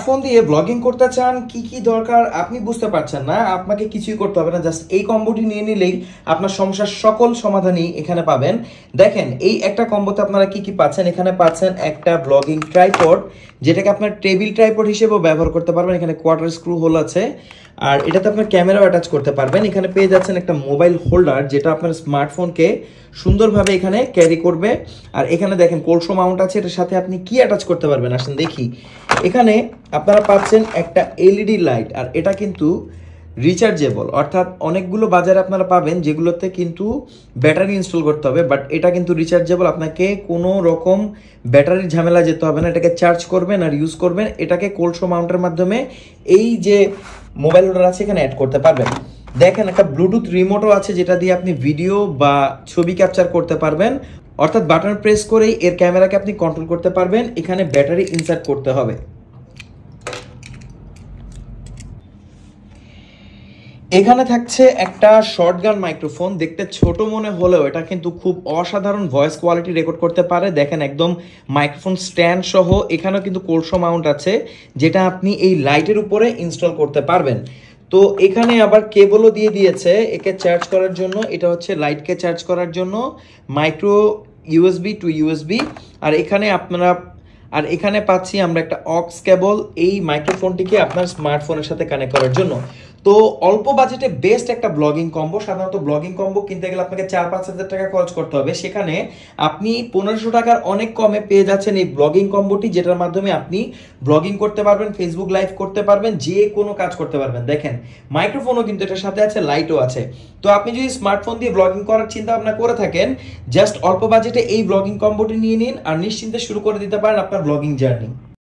Smartphone দিয়ে blogging করতে চান, কি কি দরকার আপনি বুঝতে পারছেন না, আপনাকে কিছুই করতে হবে না, জাস্ট এই কম্বোটি নিয়ে নিলেই আপনার সমস্যার সকল সমাধানই এখানে পাবেন। দেখেন এই একটা কম্বোতে আপনারা কি কি পাচ্ছেন। এখানে পাচ্ছেন একটা ব্লগিং ট্রাইপড, যেটাকে আপনার টেবিল ট্রাইপড হিসেবেও ব্যবহার করতে পারবেন। এখানে কোয়ার্টার স্ক্রু হোল আছে, আর এটাতে আপনার ক্যামেরাও অ্যাটাচ করতে পারবেন। এখানে পেয়ে যাচ্ছেন একটা মোবাইল হোল্ডার, যেটা আপনার স্মার্টফোনকে সুন্দরভাবে এখানে ক্যারি করবে। আর এখানে দেখেন কোলসো মাউন্ট আছে, এটার সাথে আপনি কি অ্যাটাচ করতে পারবেন আসেন দেখি। এখানে আপনারা পাচ্ছেন একটা এলইডি লাইট, আর এটা কিন্তু রিচার্জেবল, অর্থাৎ অনেকগুলো বাজারে আপনারা পাবেন যেগুলোতে কিন্তু ব্যাটারি ইনস্টল করতে হবে, বাট এটা কিন্তু রিচার্জেবল, আপনাকে কোনো রকম ব্যাটারির ঝামেলা যেতে হবে না। এটাকে চার্জ করবেন আর ইউজ করবেন, এটাকে কোলসো মাউন্টের মাধ্যমে এই যে মোবাইল হোল্ডার আছে এখানে অ্যাড করতে পারবেন। দেখেন একটা ব্লুটুথ রিমোটও আছে, যেটা দিয়ে আপনি ভিডিও বা ছবি ক্যাপচার করতে পারবেন, অর্থাৎ বাটন প্রেস করেই এর ক্যামেরাকে আপনি কন্ট্রোল করতে পারবেন। এখানে ব্যাটারি ইনসার্ট করতে হবে। এখানে থাকছে একটা শর্টগান মাইক্রোফোন, দেখতে ছোট মনে হলেও এটা কিন্তু খুব অসাধারণ ভয়েস কোয়ালিটি রেকর্ড করতে পারে। দেখেন একদম মাইক্রোফোন স্ট্যান্ড সহ এখানেও কিন্তু কোলসো মাউন্ট আছে, যেটা আপনি এই লাইটের উপরে ইনস্টল করতে পারবেন। তো এখানে আবার কেবলও দিয়ে দিয়েছে একে চার্জ করার জন্য, এটা হচ্ছে লাইটকে চার্জ করার জন্য মাইক্রো ইউএসবি টু ইউএসবি। আর এখানে পাচ্ছি আমরা একটা অক্স কেবল এই মাইক্রোফোনটিকে আপনার স্মার্টফোনের সাথে কানেক্ট করার জন্য। তো অল্প বাজেটে বেস্ট একটা ব্লগিং কম্বো। সাধারণত ব্লগিং কম্বো কিনতে গেলে আপনাকে 4-5 হাজার টাকা খরচ করতে হবে, সেখানে আপনি 1500 টাকার অনেক কমে পেয়ে যাচ্ছেন এই ব্লগিং কম্বোটি, যেটার মাধ্যমে আপনি ব্লগিং করতে পারবেন, ফেসবুক লাইভ করতে পারবেন, যে কোনো কাজ করতে পারবেন। দেখেন মাইক্রোফোনও কিন্তু এটার সাথে আছে, লাইটও আছে। তো আপনি যদি স্মার্টফোন দিয়ে ব্লগিং করার চিন্তা ভাবনা করে থাকেন, জাস্ট অল্প বাজেটে এই ব্লগিং কম্বোটি নিয়ে নিন আর নিশ্চিন্তে শুরু করে দিতে পারেন আপনার ব্লগিং জার্নি।